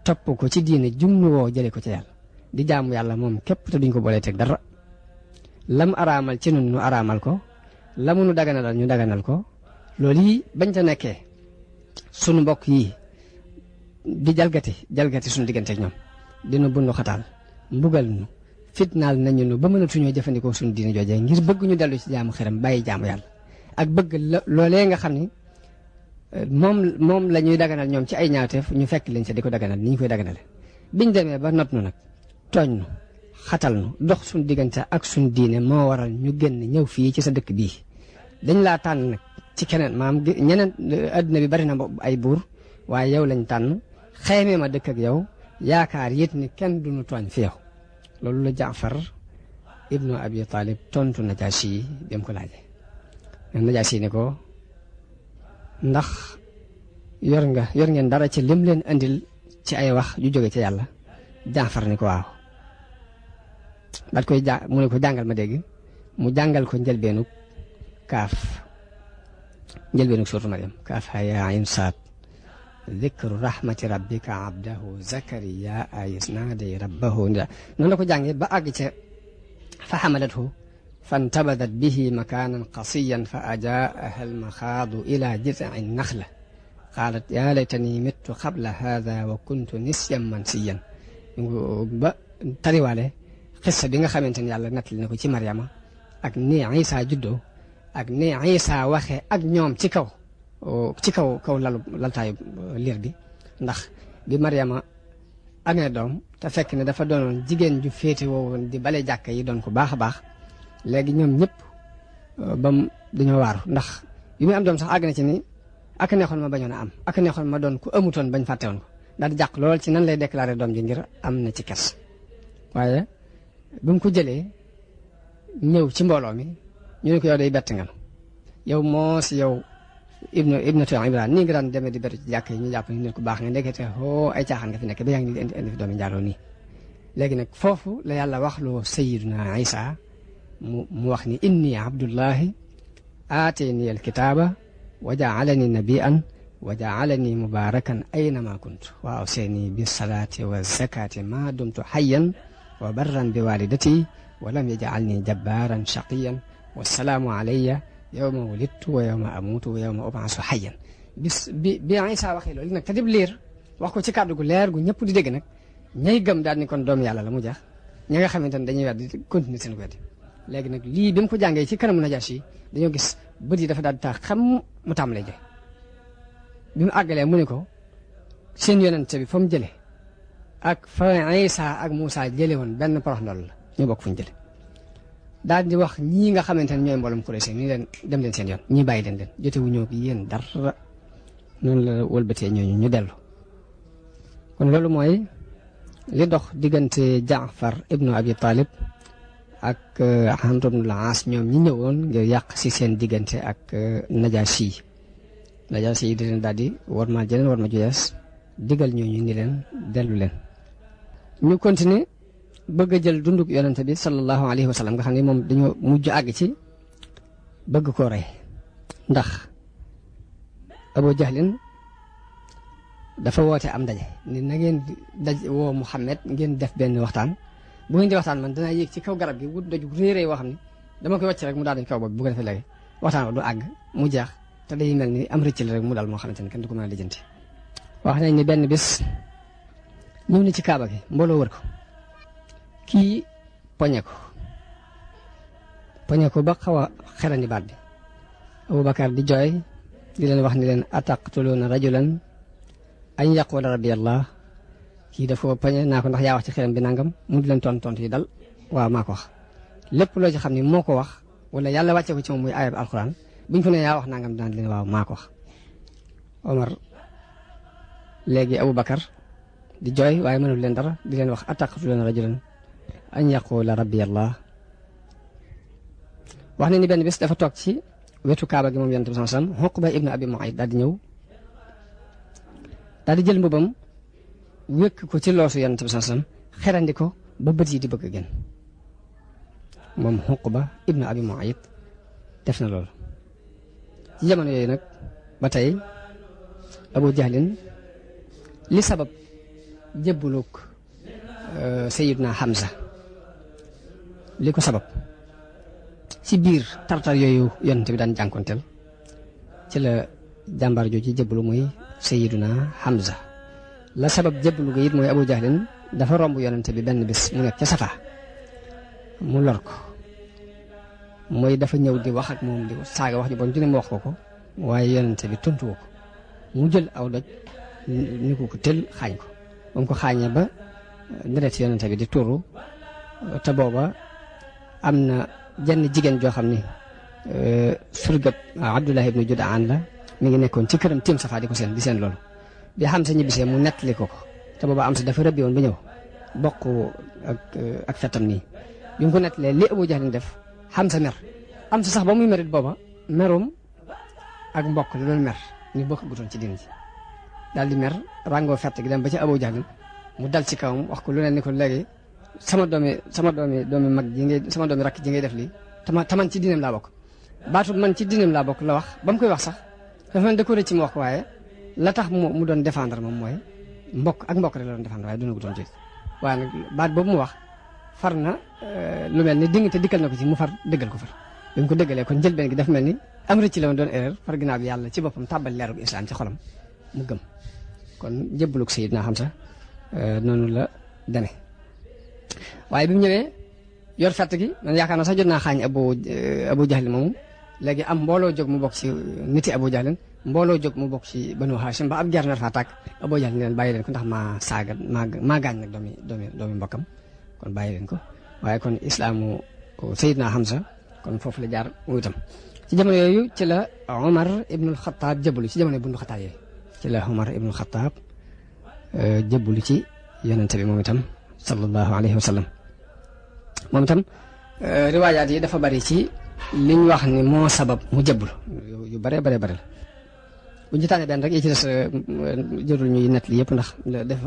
topp ko ci diine jum nu woo jële ko ci yàlla di jaamu yàlla moom képp te duñ ko boolee teg dara lam araamal ci nun nu araamal ko lamu nu daganalal ñu daganal ko loolu yi bañ ta nekkee sunu mbokk yi di jalgati sunu diggante ak ñoom dina bundu xataal mbugal nu fitnaal nañu nu ba mënatuñoo jëfandikoo sunu diine joojee ngir bëgg ñu dellu ci jaamu xeram bàyyi jaamu yàlla ak bëgg loolee nga xam ni moom la ñuy daganal ñoom ci ay ñaawteef ñu fekk leen ca di ko daganal ni ñu koy daganale biñ demee ba not nu nag tooñ nu xatal nu dox suñ diggante ak suñ diine moo waral ñu génn ñëw fii ci sa dëkk bii dañ laa tànn nag ci keneen maam ñeneen adduna bi bari na ay buur waaye yow lañ tànn xeymee ma dëkk ak yow yaakaar yit ni kenn duñu tooñ fi yow loolu la Jaafar ibnu Abi Talib tontu Najaasi yi dem ko laaje Najaasi ni ko ndax yor ngeen dara ci lim leen andil ci ay wax yu jóge ci yàlla Jaafar ni ko waaw daat koy mu ne ko jàngal ma dégg mu jàngal ko njëlbeenug suuratu Maryam kaaf haa yaa ayn saad dikru rahmati rabbika abdahu zakariya is naaday rabbahu nida noonu la ko jàngee ba àgg ca fa xamalathu fantabadat bihi makaanan qasiyan fa ajaaha almaxaadu ila jizci naxla qaalat yaa laytani mittu qabla haada wa kuntu nisyan mansiyan ba tariwaale xissa bi nga xamante ni yàlla nettali na ko ci Maryama ak ni Isa juddoo ak ni Isa waxee ak ñoom ci kaw laltaayu liir bi ndax bi Maryama amee doom te fekk ne dafa doonoon jigéen ju féete woowoon di bale jàkka yi doon ko baax a baax léegi ñoom ñëpp bam dañoo waaru ndax bi muy am doom sax àgg na ci ni ak neexoon ma bañoon a am ak neexoon ma doon ku amutoon bañ fàtte woon ko daal di jàq lool ci nan lay déclaré doom ji ngir am na ci kes waaye bi mu ko jëlee ñëw ci mbooloo mi ñu ne ko yow day bett nga yow moo si yow ibnatu Imraan nii nga daan demee di beru ci jàkk yi ñu jàpp ni nit ku baax nga ndekete ay caaxaan nga fi nekk ba yaa ngi ni indi fi doomi njaaloo nii léegi nag foofu la yàlla wax loo sayyiduna Isa mu wax ni inni abdullahi aatani alkitaaba wa jaalani nabiyan wa jaalani mubarakan aynama kuntu wa awsani bisalaati wa zakati ma dumtu hayyan wa barran bi walidati wa lam yaj'alni jabbaran shaqiyan wassalaamu alayya yawma wulidtu wa yawma amutu wa yawma ub'asu hayyan bis bi Isa waxee loolu nag te dib liir wax ko ci kàddu gu leer gu ñëpp di dégg nag ñay gëm daal ni kon doom yàlla la mu jax ñi nga xamante ne dañuy weddi continuer seen weddi léegi nag lii bi mu ko jàngee ci kanamu Najaasi dañoo gis bët yi dafa daal di tax xam mu tàmbalee joy bi mu àggalee mu ne ko seen yonente bi fa mu jëlee ak fa Isa ak Muusa jëlee woon benn porox ndoll la ñu bokk fu ñu jëlee daal di wax ñii nga xamante ne ñooy mboolem Quraysh ni leen dem leen seen yoon ñii bàyyi leen jotewu ñoo ko yéen dara noonu la wëlbatee ñooñu ñu dellu kon loolu mooy li dox diggante Jaafar ibnu Abi Talib ak Amr ibn al-As ñoom ñi ñëwoon ngir yàq si seen diggante ak Najaasi yi di leen daal di war ma jeneen war ma juyees digal ñooñu ni leen dellu leen ñu continuer bëgg a jël dunduk yonente bi sallallahu alayhi wa sallam nga xam ne moom dañoo mujj àgg ci bëgg koo rey ndax Abu Jahlin dafa woote am ndaje ni na ngeen woo Muhammad ngeen def benn waxtaan bu ngeen di waxtaan man danaa yéeg ci kaw garab gi wut doj réeré woo xam ne dama koy wàcc rek mu daal di kaw boobu bu ko defee léegi waxtaan du àgg mu jeex te day mel ni am rëcc la rek mu daal moo xamante ne kenn du ko mën a lijjanti. wax nañ ni benn bis ñëw na ci kaaba gi mbooloo wër ko kii poñe ko ba xaw a xerandi baat bi Abubakar di jooy di leen wax ni leen ataqtuluuna rajulan an yaqula rabbi allah kii dafa poñe naa ko ndax yaa wax ci xelam bi nangam mu di leen tontu yi dal waaw maa ko wax lépp loo ci xam ni moo ko wax wala yàlla wàcce ko ci moom muy aaya alquran buñ ko ne yaa wax nangam daan leen waaw maa ko wax. Omar léegi Abubakar di jooy waaye mënul leen dara di leen wax ataqtuluuna rajulan an yaqula rabbi allah wax ne ni benn bés dafa toog ci wetu kaaba gi moom yonent bi sallallahu alayhi wasallam Uqba ibnu Abi Mu'ayt daal di ñëw daal di jël mbubam wékk ko ci loosu yonent bi sallallahu alayhi wasallam xerandi ko ba bët yi di bëgg a génn moom Uqba ibnu Abi Mu'ayt def na loolu ci jamono yooyu nag ba tey Abu Jahlin li sabab jébbuluk Sayyidna Hamza li ko sabab ci biir tartar yooyu yonent bi daan jànkonteel ci la jàmbaar jooju jébbalu muy Sayyiduna Hamza la sabab jébbalu ga it mooy Abu Jahlin dafa romb yonent bi benn bis mu nekk ca Safa mu lor ko mooy dafa ñëw di wax ak moom di saaga wax ju bon ju ne mu wax ko waaye yonent bi tontu ko mu jël aw doj ni ko tël xaañ ko ba mu ko xaañee ba deret yonent bi di tuuru te booba am na jenn jigéen joo xam ni surgab Abdullah ibnu Jud'aan la mi ngi nekkoon ci këram tiim Safa di ko di seen loolu bi Hamza ñibbisee mu nettali ko te booba am sa dafa rëbbi woon ba ñëw bokk ak fetam nii bi mu ko nettalee li Abu Jahlin def Hamza mer am sa sax ba muy merit booba merum ak mbokk la doon mer ñu bokk gutoon ci diin ji daal di mer ràngoo fett gi dem ba ci Abu Jahlin mu dal ci kawam wax ko lu ne ni ko léegi sama doomi mag ji ngay sama doomi rakk ji ngay def lii taman ci diineem laa bokk baatu man ci diineem laa bokk la wax ba mu koy wax sax dafa mel da ko rëcc mu wax ko waaye la tax mu doon défendre moom mooy mbokk rek la doon défendre waaye duna gutoon ci waaye nag baat boobu mu wax far na lu mel ni ding te dikkal na ko ci mu far dëggal ko far bi mu ko dëggalee kon njëlbeen gi dafa mel ni am rëcc la woon doon erreur far ginnaaw bi yàlla ci boppam tàbbal leerug islam ci xolam mu gëm kon jébbalug Sayyidina Hamza noonu la deme waaye bi mu ñëwee yor fett gi man yaakaar naa sax jot naa xaañ Abu Jahlin moomu léegi am mbooloo jóg mu bokk ci niti Abu Jahlin mbooloo jóg mu bokk ci Banu Hashim ba ab jar nar faa tàkk Abu Jahlin leen bàyyi leen ko ndax maa gaañ nag doomi mbokkam kon bàyyi leen ko waaye kon islaamu Sayyidina Hamza kon foofu la jaar mu itam ci jamono yooyu ci la Omar ibnul Xataab jébbalu ci jamono bundu Xataab yooyu ci la Omar ibnul Xataab jébbalu ci yonente bi moom itam sallallahu alayhi wa sallam moom itam riwaayaat yi dafa bari ci liñ wax ni moo sabab mu jébbalu yu bare la bu ñu tànnee benn rek yi ci des jërul ñuy nett li yëpp ndax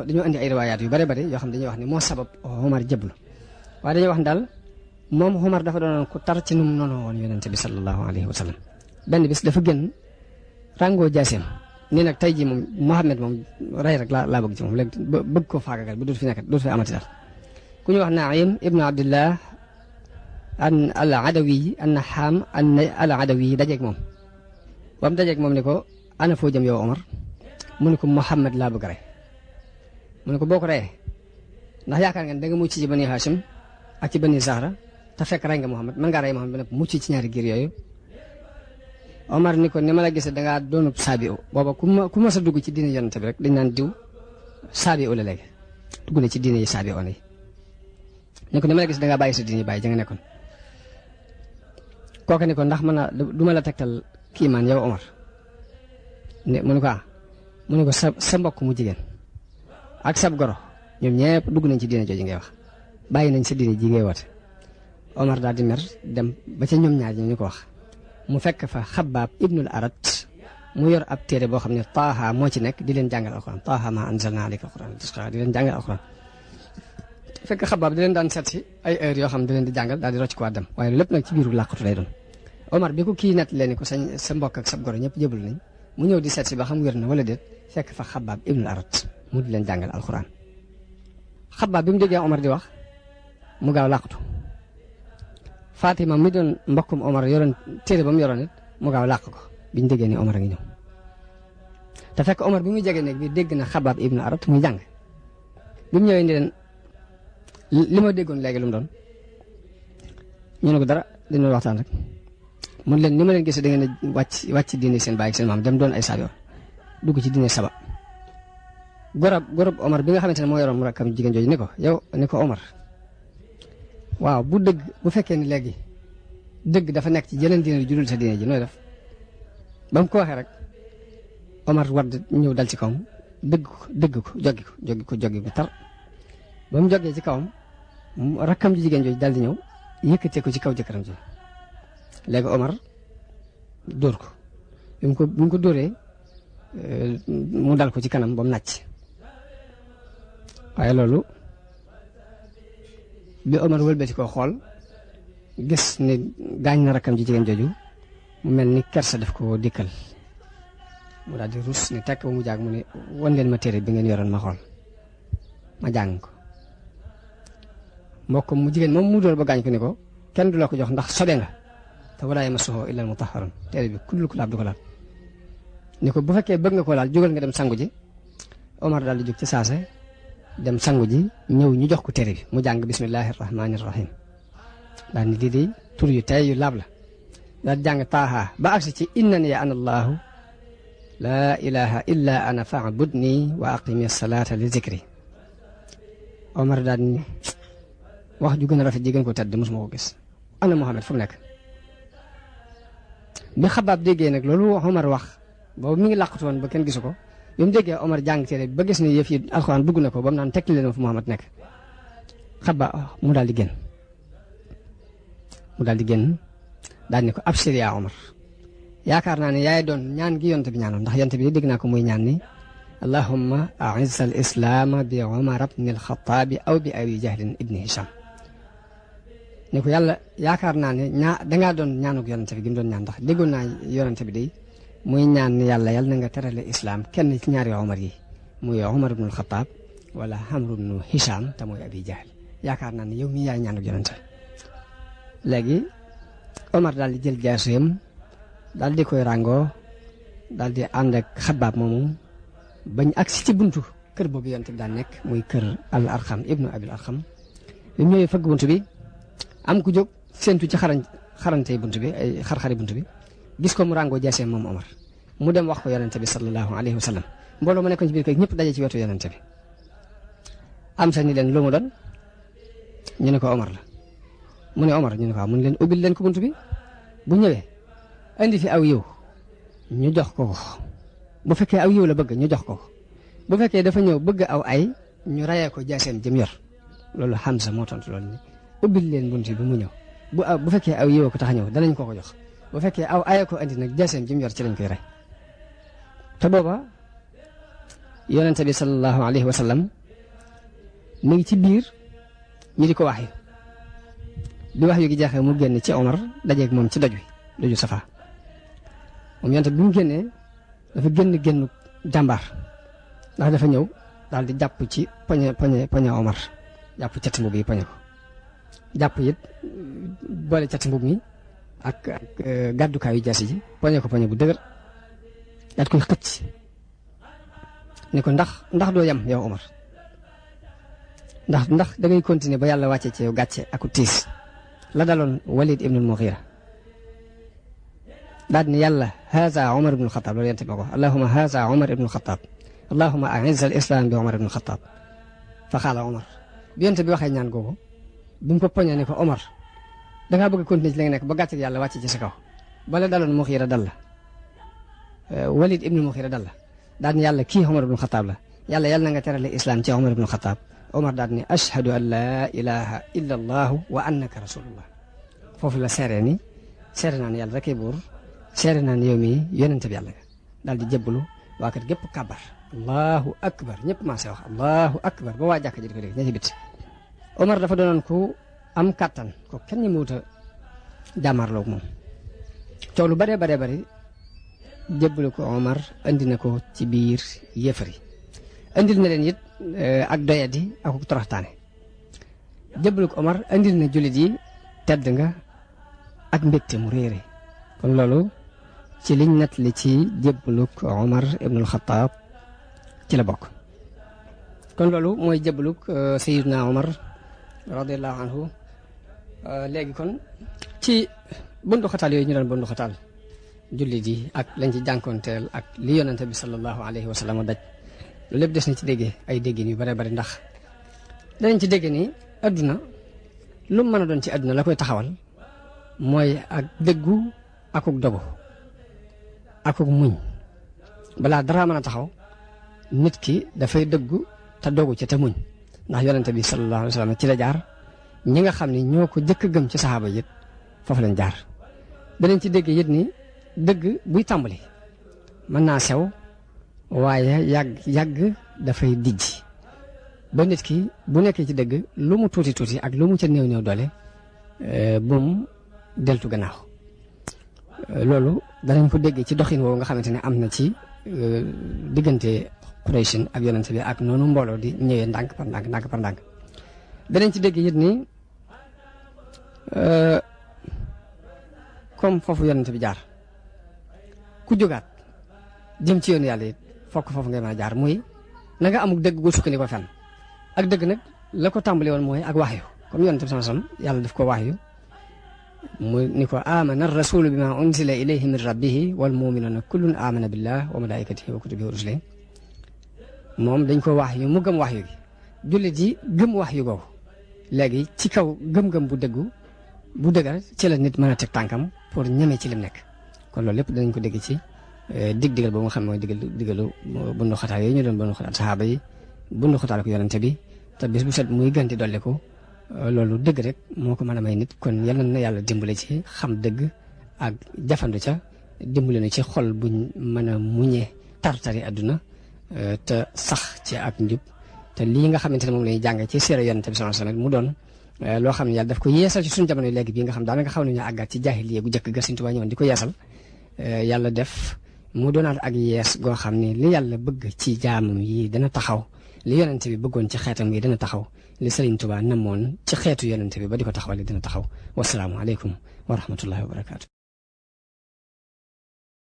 dañoo indi ay riwaayaat yu bare yoo xam ne dañuy wax ni moo sabab Omar jébbalu waaye dañuy wax ni daal moom Omar dafa doonoon ku tar ci nu mu noonu woon yonente bi sallallahu alayhi wa sallam benn bis dafa génn ràngoo jaaseem nii nag tey jii moom Muhammad moom rey rek laa bëgg ci moom léegi bëgg ko faagagal ba dootu fi nekk dootu fi amati daal ku ñu wax Naim ibnu Abdillah al Adawi an Naxaam al Adawi dajeeg moom ba mu dajeeg moom ni ko ana foo jëm yow Omar mu ne ko Muhammad laa bëgg rey mu ne ko boo ko reyee ndax yaakaar ngeen da nga mucc ci Bani Hashim ak ci Bani Zahra te fekk rey nga Muhammad mën ngaa rey Muhammad ba nag mucc ci ñaari giir yooyu Omar ni ko ni ma la gisee da ngaa doonub saabi u booba ku ma sa dugg ci diine yonent bi rek dañ naan diw saabi u la léegi dugg na ci diine yi saabi u yi ni ko ni ma la gis da ngaa bàyyi sa diine bàyyi ja nga nekkoon kooka ni ko ndax du ma la tegtal kiimaan yow Omar ne mu ne ko mu ne ko sa mbokk mu jigéen ak sab goro ñoom ñëpp dugg nañ ci diine jooju ngay wax bàyyi nañ sa diine ji ngay woote Omar daal di mer dem ba ca ñoom ñaar ñu ko wax mu fekk fa Xabbaab ibnul Arat mu yor ab téere boo xam ne Taaha moo ci nekk di leen jàngal alxuraan Taaha ma anzalna alayka alxuraan di leen jàngal alxuraan fekk Xabbaab di leen daan seet si ay heures yoo xam ne di leen di jàngal daal di rocc ko waa dem waaye lépp nag ci biiru làqatu lay doon Omar bi ko kii nett leen ni ko sa mbokk ak sa goro ñëpp jébbalu nañ mu ñëw di seet si ba xam wér na wala déet fekk fa Xabbaab ibnul Arat mu di leen jàngal alxuraan Xabbaab bi mu déggee Omar di wax mu gaaw làqatu Fatima mi doon mbokkum Omar yoroon téere ba mu yoroon it mu gaaw làq ko biñ déggee ni Omar a ngi ñëw te fekk Omar bi muy jege néeg bi dégg na Xabbaab ibnu Arat muy jàng bi mu ñëwee ni leen li ma déggoon léegi lu mu doon ñu ne ko dara dina waxtaan rek mun leen ni ma leen gisee da ngeen a wàcc diine seen baay ak seen maam dem doon ay saabiyoon dugg ci diine saba gorob Omar bi nga xamante ne moo yoroon mu rakkam jigéen jooju ni ko Omar waaw bu fekkee ni léegi dëgg dafa nekk ci jeneen diine ju dul sa diine ji nooy def ba mu ko waxee rek Omar war ñëw dal ci kawam dëgg ko joggi ko tar ba mu joggee ci kawam rakkam ji jigéen jooju dal di ñëw yëkkatee ko ci kaw jëkkëram ji léegi Omar dóor ko bi mu ko dóoree mu dal ko ci kanam ba mu nàcc waaye loolu bi Omar wëlbati koo xool gis ni gaañ na rakkam ji jigéen jooju mu mel ni kersa daf ko dikkal mu daal di rus ni tekk ba mu jaag mu ne wan leen ma téere bi ngeen yoroon ma xool ma jàng ko mbokk mu jigéen moom mu doon ba gaañ ko ni ko kenn du la ko jox ndax sobe nga te walaa yamassuhu illa al-mutahharun téere bi kullu ku laab du ko laal ni ko bu fekkee bëgg nga koo laal jógal nga dem sangu ji Omar daal di jóg ci saase dem sangu ji ñëw ñu jox ko téere bi mu jàng bismillahi rahmaani rahim daal ni lii de tur yu tey yu laab la daal jàng taaha ba agsi ci innani ana allahu laa ilaha illa ana fa'budni wa aqimi salata li zikri Omar daal ni wax ju gën a rafet ji gën ko tedd mosuma ko gis ana Muhammad fu mu nekk bi Xabaab déggee nag loolu Omar wax boobu mi ngi làqatu woon ba kenn gisu ko bi mu déggee Omar jàng téere ba gis ni yëf yi alxuraan dugg na ko ba mu naan tekki leen fu Muhammad nekk Xabaab mu daal di génn daal ni ko abshir yaa Omar yaakaar naa ne yaay doon ñaan gi yonte bi ñaanoon ndax yonte bi dégg naa ko muy ñaan ni allahumma a'izz al islaama bi Omar ibn al Xattaab aw bi Abi Jahlin ibni Hisham ni ko yàlla yaakaar naa ne dangaa doon ñaanuk yonente bi gi mu doon ñaan ndax déggoon naa yonente bi day muy ñaan ni yàlla na nga terale islam kenn ci ñaari Omar yi muy Omar ibn al Xattaab wala Amr ibn Hisham te mooy Abi Jahl yaakaar naa ne yow mii yaay ñaanuk yonente léegi Omar daal di jël jaaseem daal di koy ràngoo daal di ànd ak Xabaab moomu bañ agsi ci buntu kër boobu yonent bi daan nekk muy kër al Arxam ibnu Abil Arxam bi mu ñëwee fëgg buntu bi am ku jóg séentu ci xarantey buntu bi ay xar-xari buntu bi gis ko mu ràngoo jaaseem moom Omar mu dem wax ko yonent bi sallallahu alayhi wa sallam mbooloo ma nekkoon ci biir kër ñëpp daje ci wetu yonent bi am sa ni leen lu mu doon ñu ne ko Omar la mu ne Omar ñu ne ko mu ne leen ubbil leen ko buntu bi bu ñëwee indi fi aw yiw ñu jox ko bu fekkee aw yiw la bëgg ñu jox ko bu fekkee dafa ñëw bëgg aw ay ñu rayee ko jaaseem jëm yor loolu Hamza moo tontu loolu ni ubbil leen buntu bi mu ñëw bu fekkee aw yiw ko tax a ñëw danañ ko jox bu fekkee aw ay ko indi nag jaaseem jëm yor ci lañ koy rey te booba yonente bi sallallahu alayhi wa sallam mi ngi ci biir ñi di ko wax yi bi wax yu gi jeexee mu génn ci Omar dajeeg moom ci doju Safa moom yonte bi mu génnee dafa génn jàmbaar ndax dafa ñëw daal di jàpp ci poñe Omar jàpp cati mbub yi poñe ko jàpp it boole cati mbub mi ak gàddukaayu jaasi ji poñe ko poñe bu dëgër daat koy xëcc ni ko ndax doo yam yow Omar ndax da ngay continuer ba yàlla wàcce ci yow gàcce aku tiis la daloon Walid ibn al-Mughira daal ni yàlla haza Omar ibn al-Khattab loolu yente ma ko allahumma haza Omar ibn al-Khattab allahumma a'izz al-islam bi Omar ibn al-Khattab fa xaala Omar bi yente bi waxee ñaan googu bi mu ko poñee ni ko Omar dangaa bëgg continuer ci li nga nekk ba gàcce yàlla wàcce ci sa kaw bala daloon Mughira dal la Walid ibn al-Mughira dal la daal ni yàlla kii Omar ibn al-Khattab la yàlla na nga terale islam ci Omar ibn al-Khattab Omar daal ni ashhadu an laa ilaha illa allahu wa annaka rasulullah foofu la seere ni seere naa ne yàlla rekk buur seere naa ne yow mii yonente bi yàlla nga daal di jébbalu waa kër gépp kàbbar allahu akbar ñëpp maa see wax allahu akbar ba waa jàkka ji di ko dégg ña ci biti Omar dafa doonoon ku am kàttan ko kenn ñi muuta jàmmaarloog moom coow lu baree bari jébbalu ko Omar andi na ko ci biir yéefar yi andil na leen it ak doyadi ak toroxtaane jébbalu ko Omar andil na jullit yi tedd nga ak mbégte mu réere kon loolu ci liñ nettali ci jébbalu ko Omar ibnul Xattaab ci la bokk kon loolu mooy jébbalu ko Sayyidina Omar radiyallahu anhu léegi kon ci bundu xataal yooyu ñu doon bundu xataal jullit yi ak lañ ci jànkoonteel ak li yonente bi sallallahu alayhi wa sallam daj loolu lépp des na ci déggee ay déggin yu bare bari ndax danañ ci dégg ni adduna lu mu mën a doon ci adduna la koy taxawal mooy ak dëggu akuk dogu akuk muñ balaa dara mën a taxaw nit ki dafay dëggu te dogu ci te muñ ndax yonente bi sallallahu alayhi wa sallam ci la jaar ñi nga xam ne ñoo ko jëkk gëm ci saxaaba yit foofu lañ jaar danañ ci dégg yit ni dëgg buy tàmbali mën naa sew waaye yàgg dafay dijj ba nit ki bu nekkee ci dëgg lu mu tuuti tuuti ak lu mu ca néew néew doole bu mu deltu gannaaw loolu danañ ko dégg ci doxin woowu nga xamante ne am na ci diggante Quraysh ak yonent bi ak noonu mbooloo di ñëwee ndànk par ndànk danañ ci dégg it ni comme foofu yonent bi jaar ku jógaat jëm ci yoonu yàlla it fokk foofu ngay mën a jaar muy na nga amul dëgg gu sukkandiku fenn ak dëgg nag la ko tàmbali woon mooy ak waxyu comme yonent bi sallallahu alayhi wasallam yàlla daf ko waxyu mu ni ko amana rasulu bima unsila ilayhi min rabbihi wal mu'minuna kullun amana billah wa malaikatihi wa kutubihi wa rusulihi moom dañ ko waxyu mu gëm waxyu gi jullit yi gëm waxyu googu léegi ci kaw gëm-gëm bu dëggal ci la nit mën a teg tànkam pour ñeme ci lim nekk kon loolu lépp danañ ko dégg ci digal boobu nga xam mooy digalu bundu xataal yooyu ñu doon bundu xataal saxaaba yi bundu xataal ko yonente bi te bis bu set muy gën di dolli ko loolu dëgg rek moo ko mën a may nit kon yal na yàlla dimbale ci xam dëgg ak jafandu ca dimbale na ci xol buñ mën a muñee tar-tari àdduna te sax ci ak njub te lii nga xamante ne moom lañuy jàngee ci siira yonente bi sallallahu alayhi wasallam mu doon loo xam ne yàlla daf ko yeesal ci suñu jamono léegi bii nga xam daanaka xaw nañu àggaat ci jaahiliya gu jëkk ga Sëriñ Tuubaa ñëwoon di ko yeesal yàlla def mu doonaat ak yees goo xam ne li yàlla bëgg ci jaamam yi dana taxaw li yonente bi bëggoon ci xeetam yi dana taxaw li Sëriñ Tuubaa namoon ci xeetu yonente bi ba di ko taxawal dina taxaw wasalaamu aleykum wa rahmatullahi wa barakaatu.